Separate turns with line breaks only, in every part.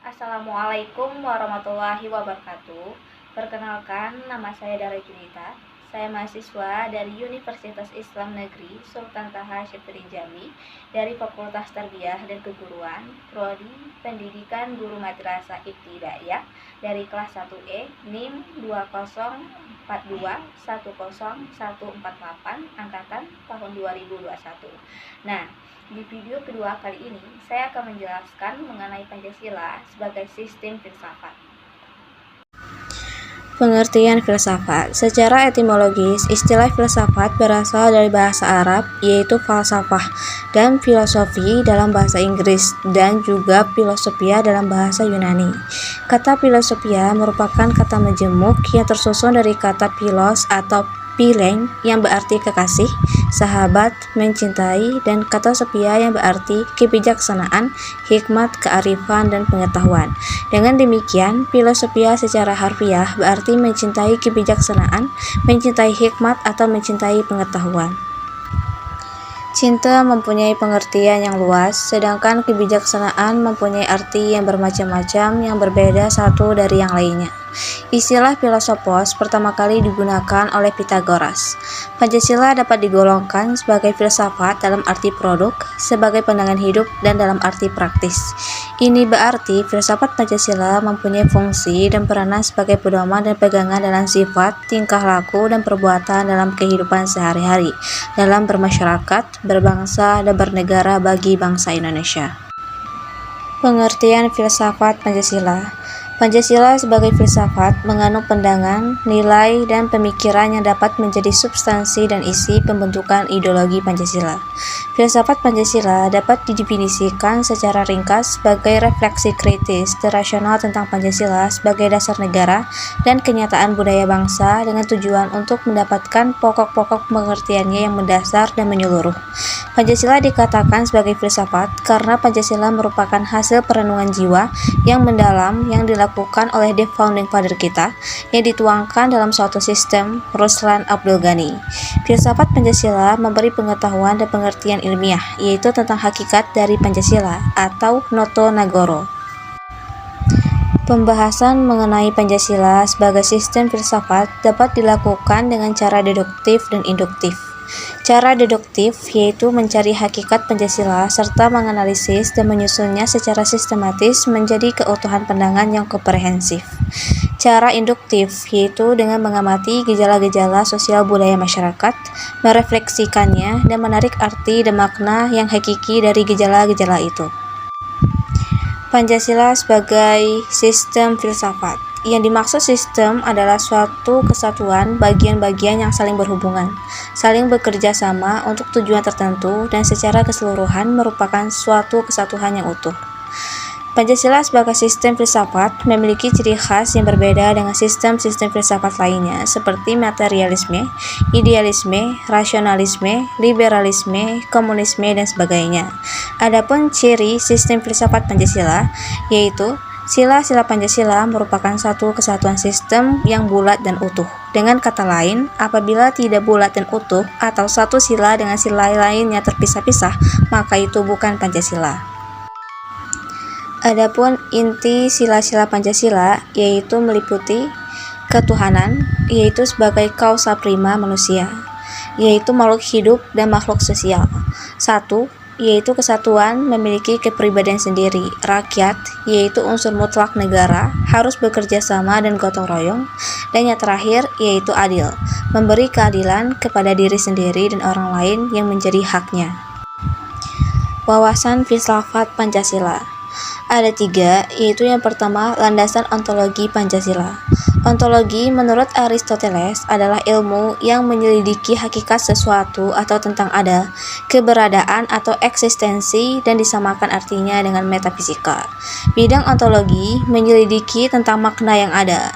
Assalamualaikum warahmatullahi wabarakatuh. Perkenalkan, nama saya Dara Junita. Saya mahasiswa dari Universitas Islam Negeri Sultan Taha Syafii Jambi dari Fakultas Tarbiyah dan Keguruan, Prodi Pendidikan Guru Madrasah Ibtidaiyah dari kelas 1E NIM 2042101148 angkatan tahun 2021. Nah, di video kedua kali ini saya akan menjelaskan mengenai Pancasila sebagai sistem filsafat.
Pengertian filsafat. Secara etimologis, istilah filsafat berasal dari bahasa Arab, yaitu falsafah, dan filosofi dalam bahasa Inggris, dan juga filosofia dalam bahasa Yunani. Kata filosofia merupakan kata majemuk yang tersusun dari kata philos atau philein yang berarti kekasih, sahabat, mencintai, dan kata sophia yang berarti kebijaksanaan, hikmat, kearifan, dan pengetahuan. Dengan demikian, filosofia secara harfiah berarti mencintai kebijaksanaan, mencintai hikmat, atau mencintai pengetahuan. Cinta mempunyai pengertian yang luas, sedangkan kebijaksanaan mempunyai arti yang bermacam-macam yang berbeda satu dari yang lainnya. Istilah filosofos pertama kali digunakan oleh Pythagoras. Pancasila dapat digolongkan sebagai filsafat dalam arti produk, sebagai pandangan hidup, dan dalam arti praktis. Ini berarti filsafat Pancasila mempunyai fungsi dan peranan sebagai pedoman dan pegangan dalam sifat, tingkah laku, dan perbuatan dalam kehidupan sehari-hari, dalam bermasyarakat, berbangsa, dan bernegara bagi bangsa Indonesia. Pengertian filsafat Pancasila. Pancasila sebagai filsafat mengandung pandangan, nilai, dan pemikiran yang dapat menjadi substansi dan isi pembentukan ideologi Pancasila. Filsafat Pancasila dapat didefinisikan secara ringkas sebagai refleksi kritis dan rasional tentang Pancasila sebagai dasar negara dan kenyataan budaya bangsa dengan tujuan untuk mendapatkan pokok-pokok pengertiannya yang mendasar dan menyeluruh. Pancasila dikatakan sebagai filsafat karena Pancasila merupakan hasil perenungan jiwa yang mendalam yang dilakukan oleh the founding father kita yang dituangkan dalam suatu sistem. Ruslan Abdul Ghani. Filsafat Pancasila memberi pengetahuan dan pengertian ilmiah, yaitu tentang hakikat dari Pancasila atau Noto Nagoro. Pembahasan mengenai Pancasila sebagai sistem filsafat dapat dilakukan dengan cara deduktif dan induktif. Cara deduktif yaitu mencari hakikat Pancasila serta menganalisis dan menyusunnya secara sistematis menjadi keutuhan pandangan yang komprehensif. Cara induktif yaitu dengan mengamati gejala-gejala sosial budaya masyarakat, merefleksikannya, dan menarik arti dan makna yang hakiki dari gejala-gejala itu. Pancasila sebagai sistem filsafat. Yang dimaksud sistem adalah suatu kesatuan bagian-bagian yang saling berhubungan, saling bekerja sama untuk tujuan tertentu, dan secara keseluruhan merupakan suatu kesatuan yang utuh. Pancasila sebagai sistem filsafat memiliki ciri khas yang berbeda dengan sistem-sistem filsafat lainnya seperti materialisme, idealisme, rasionalisme, liberalisme, komunisme, dan sebagainya. Adapun ciri sistem filsafat Pancasila yaitu sila-sila Pancasila merupakan satu kesatuan sistem yang bulat dan utuh. Dengan kata lain, apabila tidak bulat dan utuh atau satu sila dengan sila lainnya terpisah-pisah, maka itu bukan Pancasila. Adapun inti sila-sila Pancasila yaitu meliputi ketuhanan, yaitu sebagai kausa prima manusia, yaitu makhluk hidup dan makhluk sosial. 1. Yaitu kesatuan memiliki kepribadian sendiri, rakyat, yaitu unsur mutlak negara, harus bekerja sama dan gotong royong, dan yang terakhir yaitu adil, memberi keadilan kepada diri sendiri dan orang lain yang menjadi haknya. Wawasan filsafat Pancasila. Ada 3, yaitu yang pertama landasan ontologi Pancasila. Ontologi menurut Aristoteles adalah ilmu yang menyelidiki hakikat sesuatu atau tentang ada, keberadaan atau eksistensi, dan disamakan artinya dengan metafisika. Bidang ontologi menyelidiki tentang makna yang ada.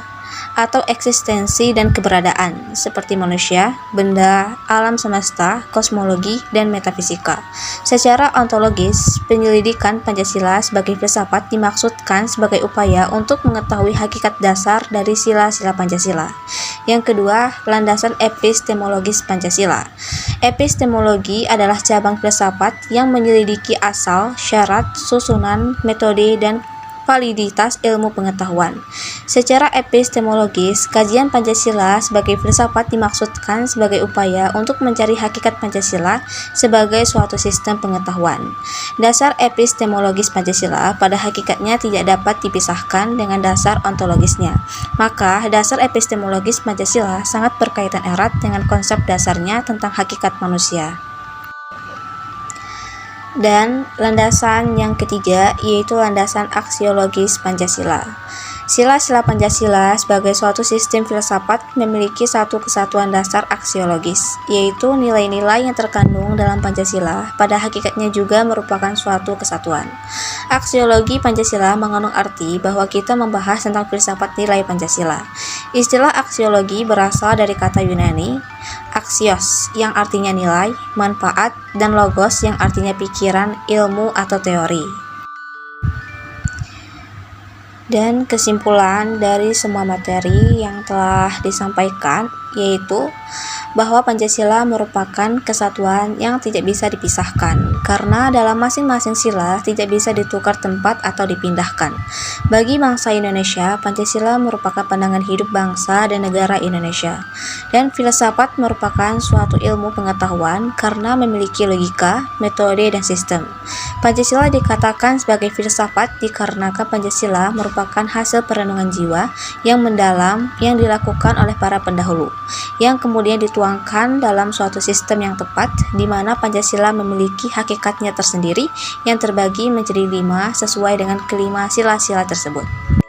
atau eksistensi dan keberadaan, seperti manusia, benda, alam semesta, kosmologi, dan metafisika. Secara ontologis, penyelidikan Pancasila sebagai filsafat dimaksudkan sebagai upaya untuk mengetahui hakikat dasar dari sila-sila Pancasila. Yang kedua, landasan epistemologis Pancasila. Epistemologi adalah cabang filsafat yang menyelidiki asal, syarat, susunan, metode, dan validitas ilmu pengetahuan. Secara epistemologis, kajian Pancasila sebagai filsafat dimaksudkan sebagai upaya untuk mencari hakikat Pancasila sebagai suatu sistem pengetahuan. Dasar epistemologis Pancasila pada hakikatnya tidak dapat dipisahkan dengan dasar ontologisnya. Maka, dasar epistemologis Pancasila sangat berkaitan erat dengan konsep dasarnya tentang hakikat manusia. Dan landasan yang ketiga yaitu landasan aksiologis Pancasila. Sila-sila Pancasila sebagai suatu sistem filsafat memiliki satu kesatuan dasar aksiologis, yaitu nilai-nilai yang terkandung dalam Pancasila pada hakikatnya juga merupakan suatu kesatuan. Aksiologi Pancasila mengandung arti bahwa kita membahas tentang filsafat nilai Pancasila. Istilah aksiologi berasal dari kata Yunani aksios yang artinya nilai, manfaat, dan logos yang artinya pikiran, ilmu, atau teori. Dan kesimpulan dari semua materi yang telah disampaikan yaitu bahwa Pancasila merupakan kesatuan yang tidak bisa dipisahkan karena dalam masing-masing sila tidak bisa ditukar tempat atau dipindahkan. Bagi bangsa Indonesia, Pancasila merupakan pandangan hidup bangsa dan negara Indonesia. Dan filsafat merupakan suatu ilmu pengetahuan karena memiliki logika, metode, dan sistem. Pancasila dikatakan sebagai filsafat dikarenakan Pancasila merupakan hasil perenungan jiwa yang mendalam yang dilakukan oleh para pendahulu, yang kemudian dituangkan dalam suatu sistem yang tepat, di mana Pancasila memiliki hakikatnya tersendiri yang terbagi menjadi 5 sesuai dengan kelima sila-sila tersebut.